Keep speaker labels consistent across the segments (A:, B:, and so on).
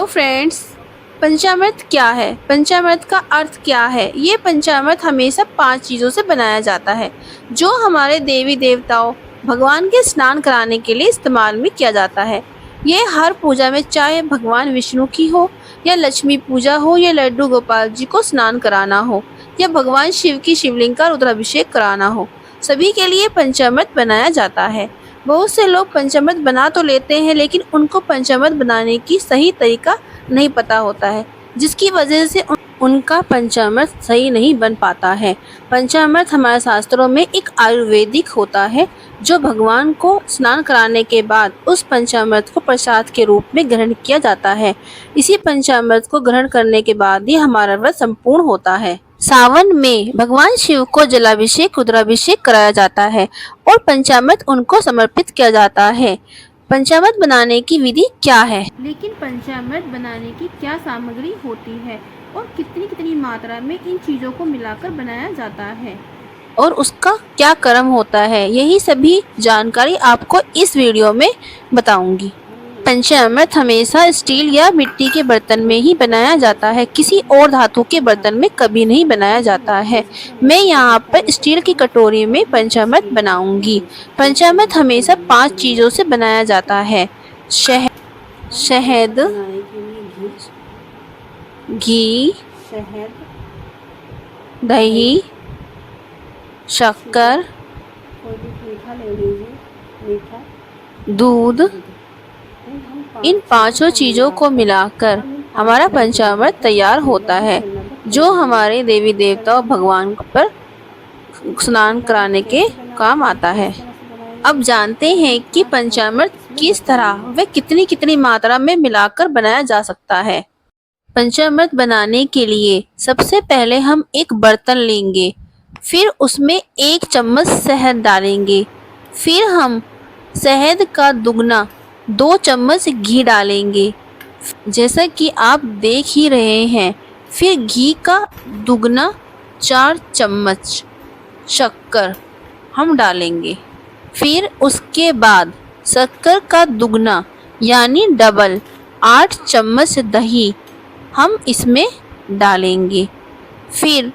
A: Friends, पंचामृत क्या है? पंचामृत का अर्थ क्या है? ये पंचामृत हमेशा 5 चीज़ों से बनाया जाता है जो हमारे देवी देवताओं भगवान के स्नान कराने के लिए इस्तेमाल में किया जाता है। ये हर पूजा में, चाहे भगवान विष्णु की हो या लक्ष्मी पूजा हो या लड्डू गोपाल जी को स्नान कराना हो या भगवान शिव की शिवलिंग का रुद्राभिषेक कराना हो, सभी के लिए पंचामृत बनाया जाता है। बहुत से लोग पंचामृत बना तो लेते हैं, लेकिन उनको पंचामृत बनाने की सही तरीका नहीं पता होता है, जिसकी वजह से उनका पंचामृत सही नहीं बन पाता है। पंचामृत हमारे शास्त्रों में एक आयुर्वेदिक होता है, जो भगवान को स्नान कराने के बाद उस पंचामृत को प्रसाद के रूप में ग्रहण किया जाता है। इसी पंचामृत को ग्रहण करने के बाद ही हमारा व्रत संपूर्ण होता है। सावन में भगवान शिव को जलाभिषेक रुद्राभिषेक कराया जाता है और पंचामृत उनको समर्पित किया जाता है। पंचामृत बनाने की विधि क्या है? लेकिन पंचामृत बनाने की क्या सामग्री होती है और कितनी मात्रा में इन चीज़ों को मिलाकर बनाया जाता है और उसका क्या क्रम होता है, यही सभी जानकारी आपको इस वीडियो में बताऊंगी। पंचामृत हमेशा स्टील या मिट्टी के बर्तन में ही बनाया जाता है, किसी और धातु के बर्तन में कभी नहीं बनाया जाता है। मैं यहाँ पर स्टील की कटोरी में पंचामृत बनाऊंगी। पंचामृत हमेशा 5 चीज़ों से बनाया जाता है: शहद, घी, दही, शक्कर, दूध। इन 5 चीज़ों को मिलाकर हमारा पंचामृत तैयार होता है, जो हमारे देवी देवता भगवान पर स्नान कराने के काम आता है। अब जानते हैं कि पंचामृत किस तरह व कितनी मात्रा में मिलाकर बनाया जा सकता है। पंचामृत बनाने के लिए सबसे पहले हम एक बर्तन लेंगे, फिर उसमें 1 चम्मच शहद डालेंगे, फिर हम शहद का दुगना 2 चम्मच घी डालेंगे, जैसा कि आप देख ही रहे हैं। फिर घी का दुगना 4 चम्मच शक्कर हम डालेंगे, फिर उसके बाद शक्कर का दुगना यानी डबल 8 चम्मच दही हम इसमें डालेंगे, फिर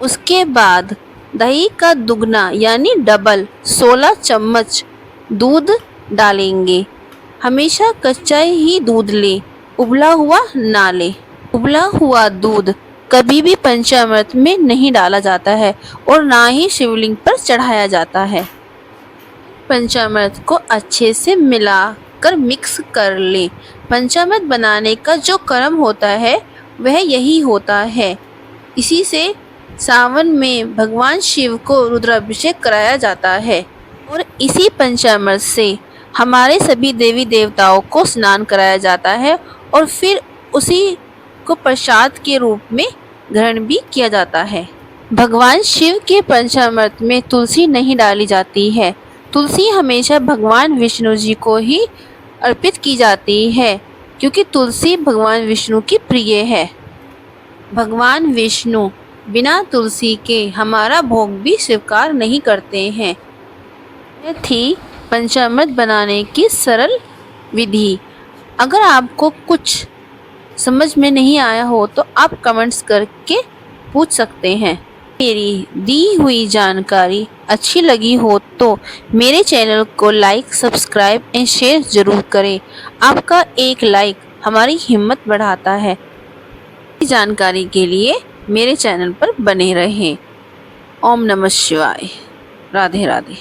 A: उसके बाद दही का दुगना यानी डबल 16 चम्मच दूध डालेंगे। हमेशा कच्चा ही दूध ले, उबला हुआ ना ले। उबला हुआ दूध कभी भी पंचामृत में नहीं डाला जाता है और ना ही शिवलिंग पर चढ़ाया जाता है। पंचामृत को अच्छे से मिलाकर मिक्स कर ले। पंचामृत बनाने का जो क्रम होता है वह यही होता है। इसी से सावन में भगवान शिव को रुद्राभिषेक कराया जाता है और इसी पंचामृत से हमारे सभी देवी देवताओं को स्नान कराया जाता है और फिर उसी को प्रसाद के रूप में ग्रहण भी किया जाता है। भगवान शिव के पंचामृत में तुलसी नहीं डाली जाती है। तुलसी हमेशा भगवान विष्णु जी को ही अर्पित की जाती है, क्योंकि तुलसी भगवान विष्णु की प्रिय है। भगवान विष्णु बिना तुलसी के हमारा भोग भी स्वीकार नहीं करते हैं। यह थी पंचामृत बनाने की सरल विधि। अगर आपको कुछ समझ में नहीं आया हो तो आप कमेंट्स करके पूछ सकते हैं। मेरी दी हुई जानकारी अच्छी लगी हो तो मेरे चैनल को लाइक, सब्सक्राइब एंड शेयर ज़रूर करें। आपका एक लाइक हमारी हिम्मत बढ़ाता है। जानकारी के लिए मेरे चैनल पर बने रहें। ओम नमः शिवाय। राधे राधे।